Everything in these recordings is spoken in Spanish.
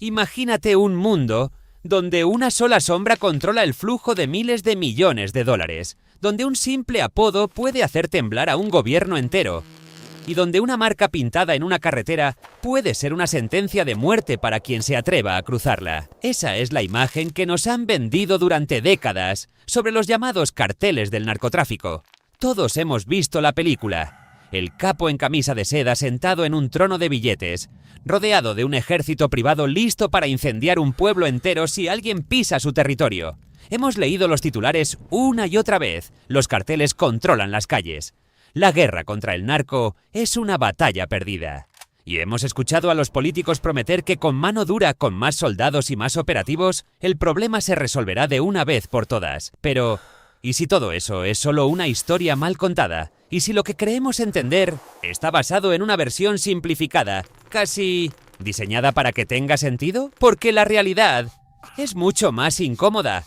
Imagínate un mundo donde una sola sombra controla el flujo de miles de millones de dólares, donde un simple apodo puede hacer temblar a un gobierno entero, y donde una marca pintada en una carretera puede ser una sentencia de muerte para quien se atreva a cruzarla. Esa es la imagen que nos han vendido durante décadas sobre los llamados carteles del narcotráfico. Todos hemos visto la película. El capo en camisa de seda sentado en un trono de billetes, rodeado de un ejército privado listo para incendiar un pueblo entero si alguien pisa su territorio. Hemos leído los titulares una y otra vez. Los carteles controlan las calles. La guerra contra el narco es una batalla perdida. Y hemos escuchado a los políticos prometer que con mano dura, con más soldados y más operativos, el problema se resolverá de una vez por todas. Pero, ¿y si todo eso es solo una historia mal contada? ¿Y si lo que creemos entender está basado en una versión simplificada, casi diseñada para que tenga sentido? Porque la realidad es mucho más incómoda.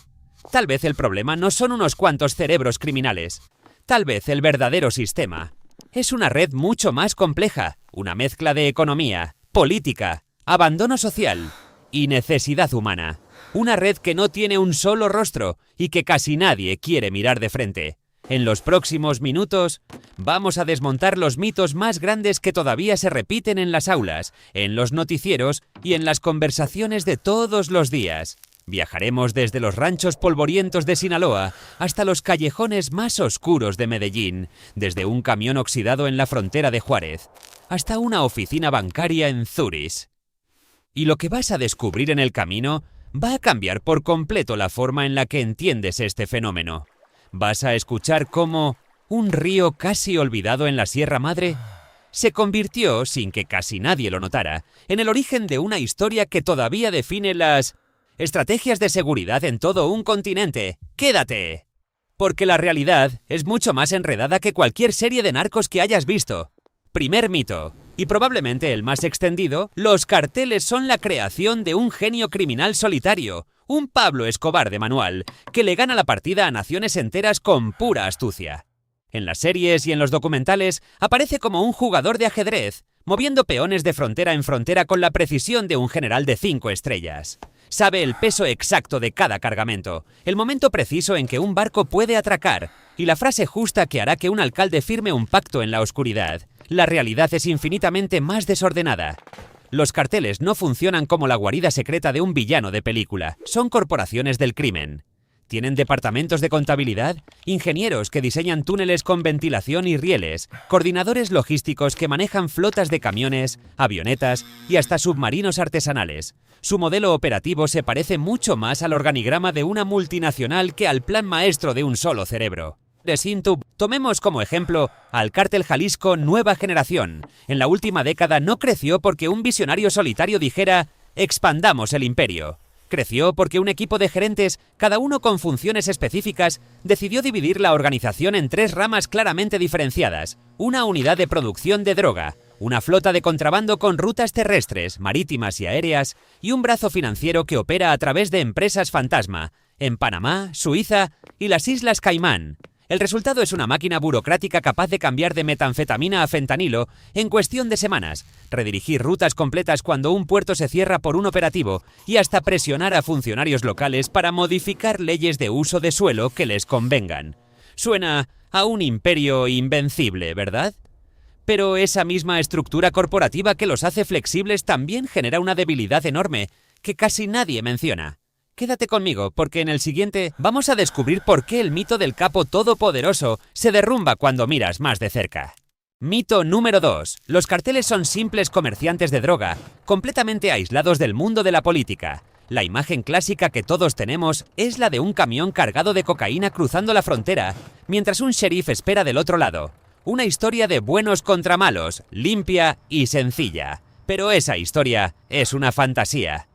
Tal vez el problema no son unos cuantos cerebros criminales. Tal vez el verdadero sistema es una red mucho más compleja, una mezcla de economía, política, abandono social y necesidad humana. Una red que no tiene un solo rostro y que casi nadie quiere mirar de frente. En los próximos minutos vamos a desmontar los mitos más grandes que todavía se repiten en las aulas, en los noticieros y en las conversaciones de todos los días. Viajaremos desde los ranchos polvorientos de Sinaloa hasta los callejones más oscuros de Medellín, desde un camión oxidado en la frontera de Juárez hasta una oficina bancaria en Zúrich. Y lo que vas a descubrir en el camino va a cambiar por completo la forma en la que entiendes este fenómeno. Vas a escuchar cómo un río casi olvidado en la Sierra Madre se convirtió, sin que casi nadie lo notara, en el origen de una historia que todavía define las estrategias de seguridad en todo un continente. ¡Quédate! Porque la realidad es mucho más enredada que cualquier serie de narcos que hayas visto. Primer mito, y probablemente el más extendido, los carteles son la creación de un genio criminal solitario, un Pablo Escobar de manual, que le gana la partida a naciones enteras con pura astucia. En las series y en los documentales aparece como un jugador de ajedrez, moviendo peones de frontera en frontera con la precisión de un general de 5 estrellas. Sabe el peso exacto de cada cargamento, el momento preciso en que un barco puede atracar y la frase justa que hará que un alcalde firme un pacto en la oscuridad. La realidad es infinitamente más desordenada. Los carteles no funcionan como la guarida secreta de un villano de película. Son corporaciones del crimen. Tienen departamentos de contabilidad, ingenieros que diseñan túneles con ventilación y rieles, coordinadores logísticos que manejan flotas de camiones, avionetas y hasta submarinos artesanales. Su modelo operativo se parece mucho más al organigrama de una multinacional que al plan maestro de un solo cerebro. Tomemos como ejemplo al Cártel Jalisco Nueva Generación. En la última década no creció porque un visionario solitario dijera «expandamos el imperio». Creció porque un equipo de gerentes, cada uno con funciones específicas, decidió dividir la organización en 3 ramas claramente diferenciadas. Una unidad de producción de droga, una flota de contrabando con rutas terrestres, marítimas y aéreas, y un brazo financiero que opera a través de empresas fantasma, en Panamá, Suiza y las Islas Caimán. El resultado es una máquina burocrática capaz de cambiar de metanfetamina a fentanilo en cuestión de semanas, redirigir rutas completas cuando un puerto se cierra por un operativo y hasta presionar a funcionarios locales para modificar leyes de uso de suelo que les convengan. Suena a un imperio invencible, ¿verdad? Pero esa misma estructura corporativa que los hace flexibles también genera una debilidad enorme que casi nadie menciona. Quédate conmigo, porque en el siguiente vamos a descubrir por qué el mito del capo todopoderoso se derrumba cuando miras más de cerca. Mito número 2. Los carteles son simples comerciantes de droga, completamente aislados del mundo de la política. La imagen clásica que todos tenemos es la de un camión cargado de cocaína cruzando la frontera, mientras un sheriff espera del otro lado. Una historia de buenos contra malos, limpia y sencilla. Pero esa historia es una fantasía.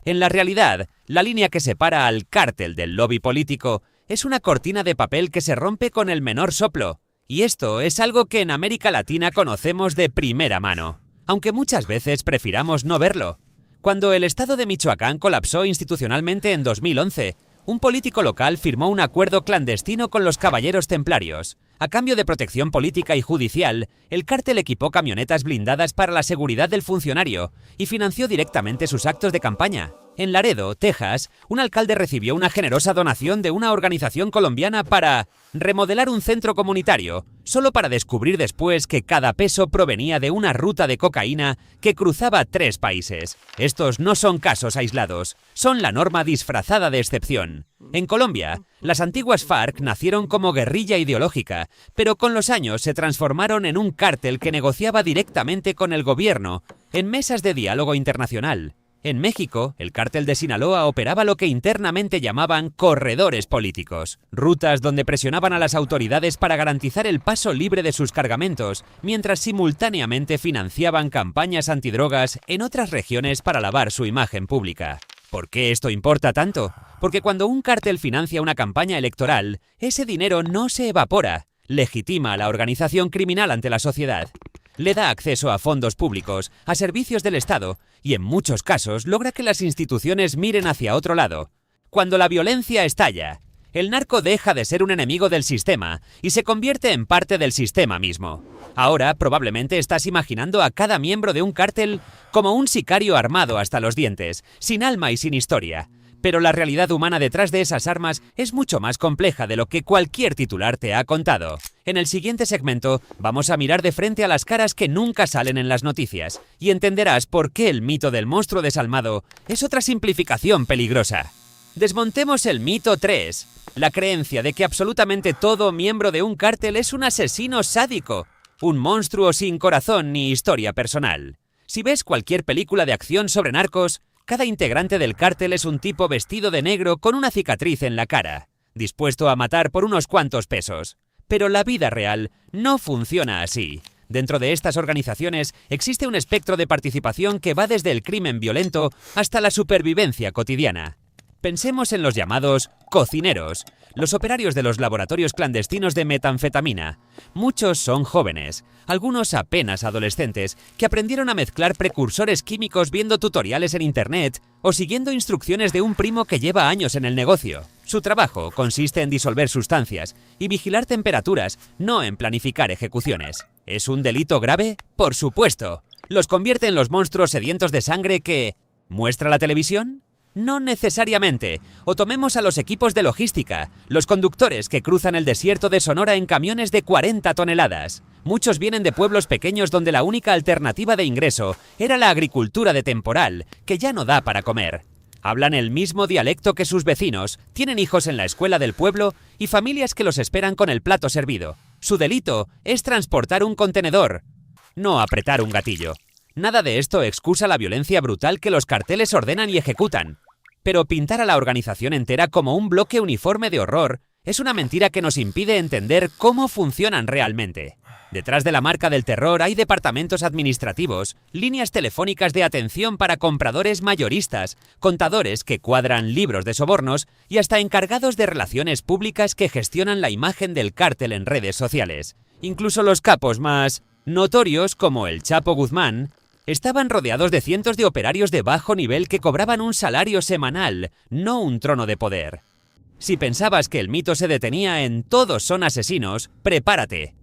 En la realidad, la línea que separa al cártel del lobby político es una cortina de papel que se rompe con el menor soplo. Y esto es algo que en América Latina conocemos de primera mano, aunque muchas veces prefiramos no verlo. Cuando el estado de Michoacán colapsó institucionalmente en 2011, un político local firmó un acuerdo clandestino con los caballeros templarios. A cambio de protección política y judicial, el cártel equipó camionetas blindadas para la seguridad del funcionario y financió directamente sus actos de campaña. En Laredo, Texas, un alcalde recibió una generosa donación de una organización colombiana para remodelar un centro comunitario, solo para descubrir después que cada peso provenía de una ruta de cocaína que cruzaba 3 países. Estos no son casos aislados, son la norma disfrazada de excepción. En Colombia, las antiguas FARC nacieron como guerrilla ideológica, pero con los años se transformaron en un cártel que negociaba directamente con el gobierno, en mesas de diálogo internacional. En México, el cártel de Sinaloa operaba lo que internamente llamaban corredores políticos, rutas donde presionaban a las autoridades para garantizar el paso libre de sus cargamentos, mientras simultáneamente financiaban campañas antidrogas en otras regiones para lavar su imagen pública. ¿Por qué esto importa tanto? Porque cuando un cártel financia una campaña electoral, ese dinero no se evapora, legitima a la organización criminal ante la sociedad. Le da acceso a fondos públicos, a servicios del Estado y en muchos casos logra que las instituciones miren hacia otro lado. Cuando la violencia estalla, el narco deja de ser un enemigo del sistema y se convierte en parte del sistema mismo. Ahora probablemente estás imaginando a cada miembro de un cártel como un sicario armado hasta los dientes, sin alma y sin historia. Pero la realidad humana detrás de esas armas es mucho más compleja de lo que cualquier titular te ha contado. En el siguiente segmento vamos a mirar de frente a las caras que nunca salen en las noticias y entenderás por qué el mito del monstruo desalmado es otra simplificación peligrosa. Desmontemos el mito 3, la creencia de que absolutamente todo miembro de un cártel es un asesino sádico, un monstruo sin corazón ni historia personal. Si ves cualquier película de acción sobre narcos, cada integrante del cártel es un tipo vestido de negro con una cicatriz en la cara, dispuesto a matar por unos cuantos pesos. Pero la vida real no funciona así. Dentro de estas organizaciones existe un espectro de participación que va desde el crimen violento hasta la supervivencia cotidiana. Pensemos en los llamados cocineros, los operarios de los laboratorios clandestinos de metanfetamina. Muchos son jóvenes, algunos apenas adolescentes, que aprendieron a mezclar precursores químicos viendo tutoriales en internet o siguiendo instrucciones de un primo que lleva años en el negocio. Su trabajo consiste en disolver sustancias y vigilar temperaturas, no en planificar ejecuciones. ¿Es un delito grave? Por supuesto. ¿Los convierte en los monstruos sedientos de sangre que muestra la televisión? No necesariamente. O tomemos a los equipos de logística, los conductores que cruzan el desierto de Sonora en camiones de 40 toneladas. Muchos vienen de pueblos pequeños donde la única alternativa de ingreso era la agricultura de temporal, que ya no da para comer. Hablan el mismo dialecto que sus vecinos, tienen hijos en la escuela del pueblo y familias que los esperan con el plato servido. Su delito es transportar un contenedor, no apretar un gatillo. Nada de esto excusa la violencia brutal que los carteles ordenan y ejecutan. Pero pintar a la organización entera como un bloque uniforme de horror es una mentira que nos impide entender cómo funcionan realmente. Detrás de la marca del terror hay departamentos administrativos, líneas telefónicas de atención para compradores mayoristas, contadores que cuadran libros de sobornos y hasta encargados de relaciones públicas que gestionan la imagen del cártel en redes sociales. Incluso los capos más notorios, como el Chapo Guzmán, estaban rodeados de cientos de operarios de bajo nivel que cobraban un salario semanal, no un trono de poder. Si pensabas que el mito se detenía en todos son asesinos, prepárate.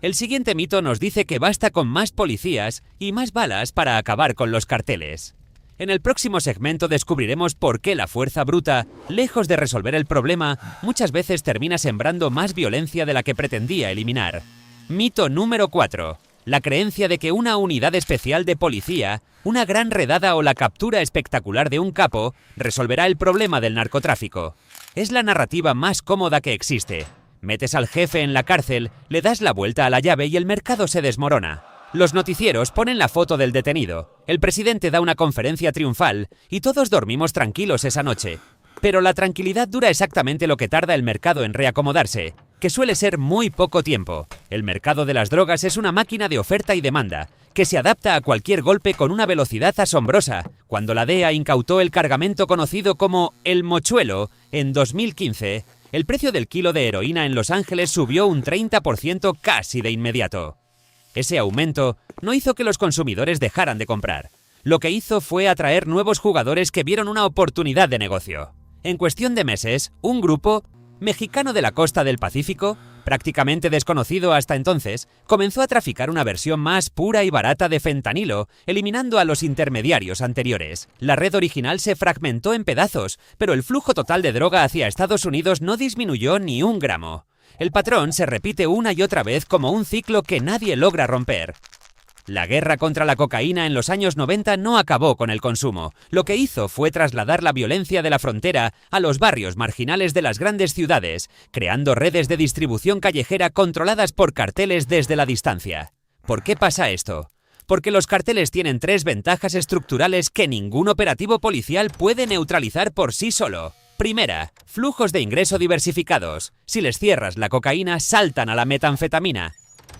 El siguiente mito nos dice que basta con más policías y más balas para acabar con los carteles. En el próximo segmento descubriremos por qué la fuerza bruta, lejos de resolver el problema, muchas veces termina sembrando más violencia de la que pretendía eliminar. Mito número 4. La creencia de que una unidad especial de policía, una gran redada o la captura espectacular de un capo resolverá el problema del narcotráfico. Es la narrativa más cómoda que existe. Metes al jefe en la cárcel, le das la vuelta a la llave y el mercado se desmorona. Los noticieros ponen la foto del detenido, el presidente da una conferencia triunfal y todos dormimos tranquilos esa noche. Pero la tranquilidad dura exactamente lo que tarda el mercado en reacomodarse, que suele ser muy poco tiempo. El mercado de las drogas es una máquina de oferta y demanda, que se adapta a cualquier golpe con una velocidad asombrosa. Cuando la DEA incautó el cargamento conocido como el mochuelo en 2015, el precio del kilo de heroína en Los Ángeles subió un 30% casi de inmediato. Ese aumento no hizo que los consumidores dejaran de comprar. Lo que hizo fue atraer nuevos jugadores que vieron una oportunidad de negocio. En cuestión de meses, un grupo mexicano de la costa del Pacífico, prácticamente desconocido hasta entonces, comenzó a traficar una versión más pura y barata de fentanilo, eliminando a los intermediarios anteriores. La red original se fragmentó en pedazos, pero el flujo total de droga hacia Estados Unidos no disminuyó ni un gramo. El patrón se repite una y otra vez como un ciclo que nadie logra romper. La guerra contra la cocaína en los años 90 no acabó con el consumo. Lo que hizo fue trasladar la violencia de la frontera a los barrios marginales de las grandes ciudades, creando redes de distribución callejera controladas por carteles desde la distancia. ¿Por qué pasa esto? Porque los carteles tienen 3 ventajas estructurales que ningún operativo policial puede neutralizar por sí solo. Primera, flujos de ingreso diversificados. Si les cierras la cocaína, saltan a la metanfetamina.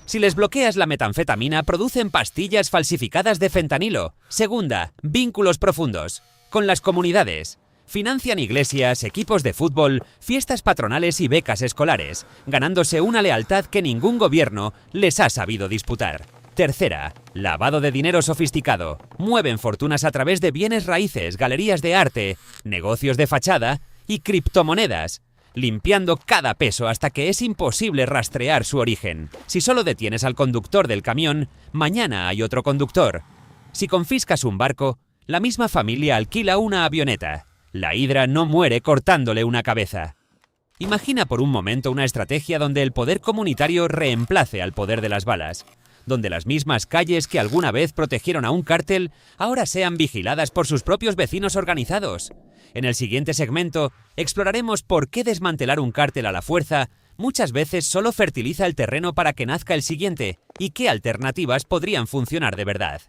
Si les bloqueas la metanfetamina, producen pastillas falsificadas de fentanilo. Segunda, vínculos profundos con las comunidades. Financian iglesias, equipos de fútbol, fiestas patronales y becas escolares, ganándose una lealtad que ningún gobierno les ha sabido disputar. Tercera, lavado de dinero sofisticado. Mueven fortunas a través de bienes raíces, galerías de arte, negocios de fachada y criptomonedas, limpiando cada peso hasta que es imposible rastrear su origen. Si solo detienes al conductor del camión, mañana hay otro conductor. Si confiscas un barco, la misma familia alquila una avioneta. La hidra no muere cortándole una cabeza. Imagina por un momento una estrategia donde el poder comunitario reemplace al poder de las balas, donde las mismas calles que alguna vez protegieron a un cártel ahora sean vigiladas por sus propios vecinos organizados. En el siguiente segmento exploraremos por qué desmantelar un cártel a la fuerza muchas veces solo fertiliza el terreno para que nazca el siguiente y qué alternativas podrían funcionar de verdad.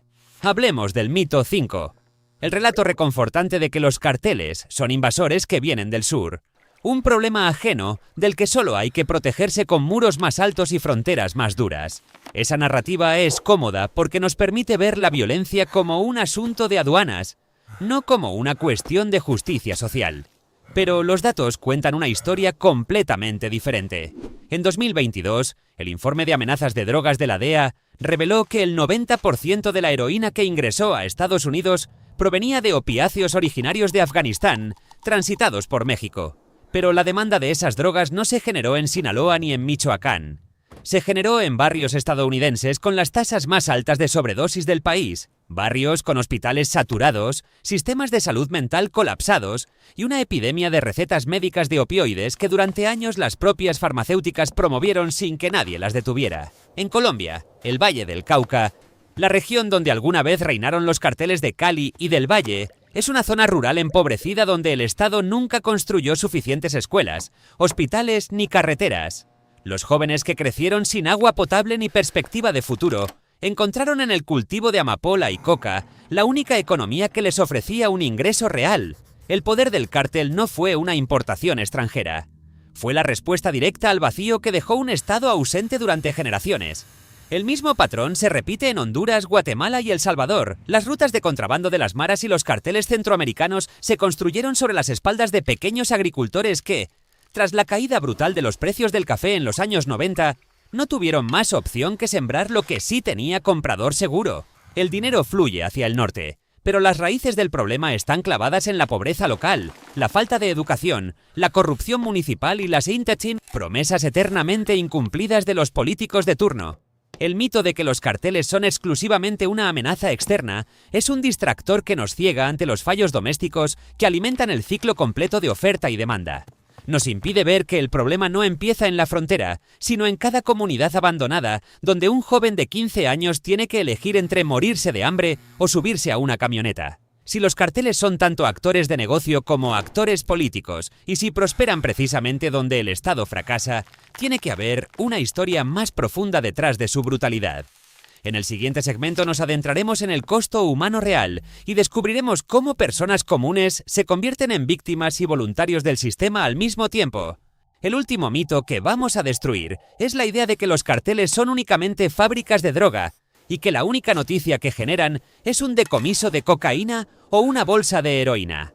Hablemos del mito 5, el relato reconfortante de que los carteles son invasores que vienen del sur. Un problema ajeno del que solo hay que protegerse con muros más altos y fronteras más duras. Esa narrativa es cómoda porque nos permite ver la violencia como un asunto de aduanas, no como una cuestión de justicia social. Pero los datos cuentan una historia completamente diferente. En 2022, el informe de amenazas de drogas de la DEA reveló que el 90% de la heroína que ingresó a Estados Unidos provenía de opiáceos originarios de Afganistán, transitados por México. Pero la demanda de esas drogas no se generó en Sinaloa ni en Michoacán. Se generó en barrios estadounidenses con las tasas más altas de sobredosis del país, barrios con hospitales saturados, sistemas de salud mental colapsados y una epidemia de recetas médicas de opioides que durante años las propias farmacéuticas promovieron sin que nadie las detuviera. En Colombia, el Valle del Cauca, la región donde alguna vez reinaron los carteles de Cali y del Valle, es una zona rural empobrecida donde el Estado nunca construyó suficientes escuelas, hospitales ni carreteras. Los jóvenes que crecieron sin agua potable ni perspectiva de futuro encontraron en el cultivo de amapola y coca la única economía que les ofrecía un ingreso real. El poder del cártel no fue una importación extranjera. Fue la respuesta directa al vacío que dejó un Estado ausente durante generaciones. El mismo patrón se repite en Honduras, Guatemala y El Salvador. Las rutas de contrabando de las maras y los carteles centroamericanos se construyeron sobre las espaldas de pequeños agricultores que, tras la caída brutal de los precios del café en los años 90, no tuvieron más opción que sembrar lo que sí tenía comprador seguro. El dinero fluye hacia el norte, pero las raíces del problema están clavadas en la pobreza local, la falta de educación, la corrupción municipal y las promesas eternamente incumplidas de los políticos de turno. El mito de que los carteles son exclusivamente una amenaza externa es un distractor que nos ciega ante los fallos domésticos que alimentan el ciclo completo de oferta y demanda. Nos impide ver que el problema no empieza en la frontera, sino en cada comunidad abandonada, donde un joven de 15 años tiene que elegir entre morirse de hambre o subirse a una camioneta. Si los carteles son tanto actores de negocio como actores políticos, y si prosperan precisamente donde el Estado fracasa, tiene que haber una historia más profunda detrás de su brutalidad. En el siguiente segmento nos adentraremos en el costo humano real y descubriremos cómo personas comunes se convierten en víctimas y voluntarios del sistema al mismo tiempo. El último mito que vamos a destruir es la idea de que los carteles son únicamente fábricas de droga y que la única noticia que generan es un decomiso de cocaína o una bolsa de heroína.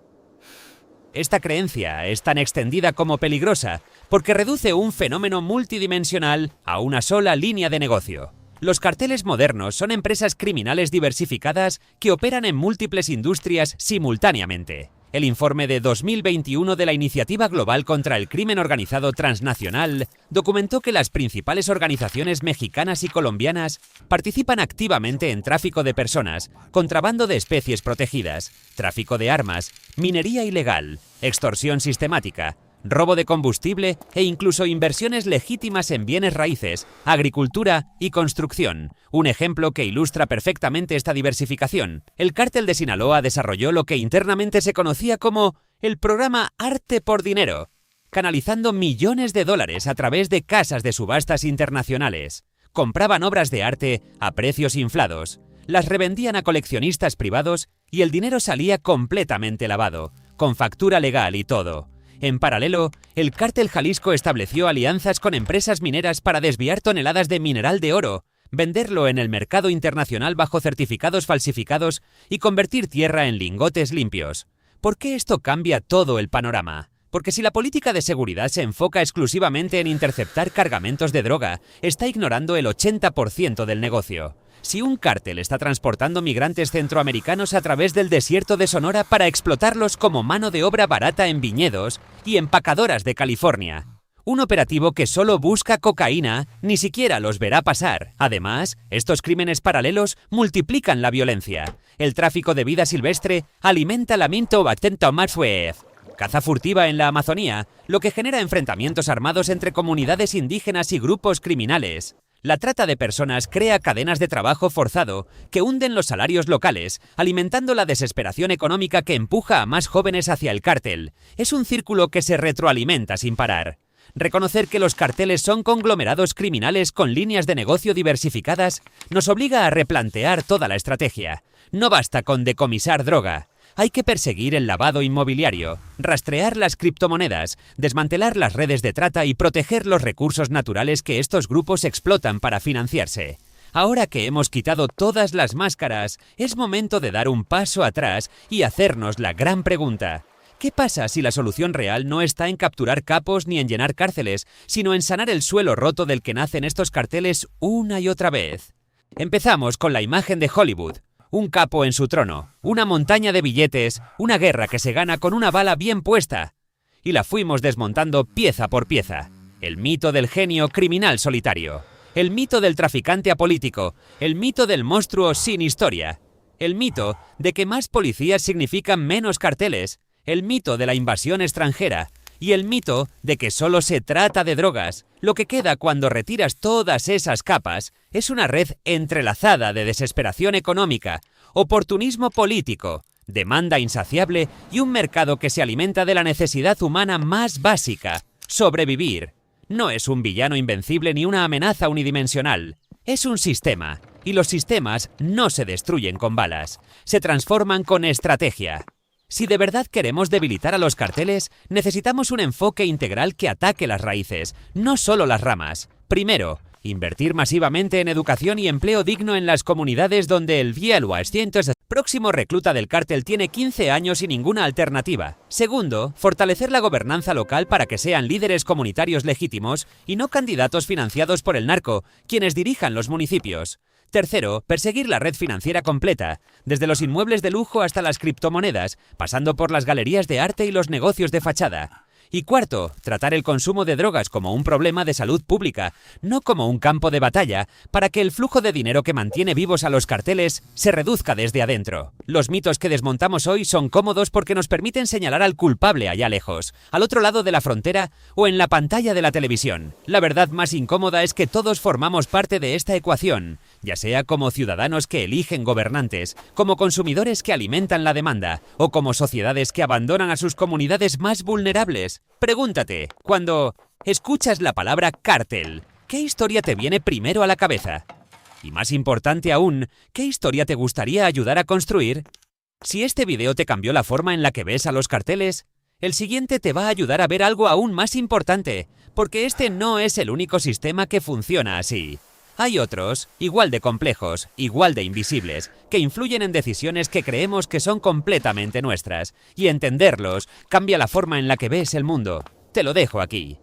Esta creencia es tan extendida como peligrosa porque reduce un fenómeno multidimensional a una sola línea de negocio. Los carteles modernos son empresas criminales diversificadas que operan en múltiples industrias simultáneamente. El informe de 2021 de la Iniciativa Global contra el Crimen Organizado Transnacional documentó que las principales organizaciones mexicanas y colombianas participan activamente en tráfico de personas, contrabando de especies protegidas, tráfico de armas, minería ilegal, extorsión sistemática, robo de combustible e incluso inversiones legítimas en bienes raíces, agricultura y construcción. Un ejemplo que ilustra perfectamente esta diversificación. El cártel de Sinaloa desarrolló lo que internamente se conocía como el programa Arte por Dinero, canalizando millones de dólares a través de casas de subastas internacionales. Compraban obras de arte a precios inflados, las revendían a coleccionistas privados y el dinero salía completamente lavado, con factura legal y todo. En paralelo, el cártel Jalisco estableció alianzas con empresas mineras para desviar toneladas de mineral de oro, venderlo en el mercado internacional bajo certificados falsificados y convertir tierra en lingotes limpios. ¿Por qué esto cambia todo el panorama? Porque si la política de seguridad se enfoca exclusivamente en interceptar cargamentos de droga, está ignorando el 80% del negocio. Si un cártel está transportando migrantes centroamericanos a través del desierto de Sonora para explotarlos como mano de obra barata en viñedos y empacadoras de California, un operativo que solo busca cocaína ni siquiera los verá pasar. Además, estos crímenes paralelos multiplican la violencia. El tráfico de vida silvestre alimenta la caza furtiva en la Amazonía, lo que genera enfrentamientos armados entre comunidades indígenas y grupos criminales. La trata de personas crea cadenas de trabajo forzado que hunden los salarios locales, alimentando la desesperación económica que empuja a más jóvenes hacia el cártel. Es un círculo que se retroalimenta sin parar. Reconocer que los carteles son conglomerados criminales con líneas de negocio diversificadas nos obliga a replantear toda la estrategia. No basta con decomisar droga. Hay que perseguir el lavado inmobiliario, rastrear las criptomonedas, desmantelar las redes de trata y proteger los recursos naturales que estos grupos explotan para financiarse. Ahora que hemos quitado todas las máscaras, es momento de dar un paso atrás y hacernos la gran pregunta. ¿Qué pasa si la solución real no está en capturar capos ni en llenar cárceles, sino en sanar el suelo roto del que nacen estos carteles una y otra vez? Empezamos con la imagen de Hollywood. Un capo en su trono, una montaña de billetes, una guerra que se gana con una bala bien puesta. Y la fuimos desmontando pieza por pieza. El mito del genio criminal solitario. El mito del traficante apolítico. El mito del monstruo sin historia. El mito de que más policías significan menos carteles. El mito de la invasión extranjera. Y el mito de que solo se trata de drogas. Lo que queda cuando retiras todas esas capas es una red entrelazada de desesperación económica, oportunismo político, demanda insaciable y un mercado que se alimenta de la necesidad humana más básica, sobrevivir. No es un villano invencible ni una amenaza unidimensional. Es un sistema, y los sistemas no se destruyen con balas, se transforman con estrategia. Si de verdad queremos debilitar a los carteles, necesitamos un enfoque integral que ataque las raíces, no solo las ramas. Primero, invertir masivamente en educación y empleo digno en las comunidades donde el próximo recluta del cártel tiene 15 años y ninguna alternativa. Segundo, fortalecer la gobernanza local para que sean líderes comunitarios legítimos y no candidatos financiados por el narco, quienes dirijan los municipios. Tercero, perseguir la red financiera completa, desde los inmuebles de lujo hasta las criptomonedas, pasando por las galerías de arte y los negocios de fachada. Y cuarto, tratar el consumo de drogas como un problema de salud pública, no como un campo de batalla, para que el flujo de dinero que mantiene vivos a los carteles se reduzca desde adentro. Los mitos que desmontamos hoy son cómodos porque nos permiten señalar al culpable allá lejos, al otro lado de la frontera o en la pantalla de la televisión. La verdad más incómoda es que todos formamos parte de esta ecuación, ya sea como ciudadanos que eligen gobernantes, como consumidores que alimentan la demanda, o como sociedades que abandonan a sus comunidades más vulnerables. Pregúntate, cuando escuchas la palabra cártel, ¿qué historia te viene primero a la cabeza? Y más importante aún, ¿qué historia te gustaría ayudar a construir? Si este video te cambió la forma en la que ves a los carteles, el siguiente te va a ayudar a ver algo aún más importante, porque este no es el único sistema que funciona así. Hay otros, igual de complejos, igual de invisibles, que influyen en decisiones que creemos que son completamente nuestras, y entenderlos cambia la forma en la que ves el mundo. Te lo dejo aquí.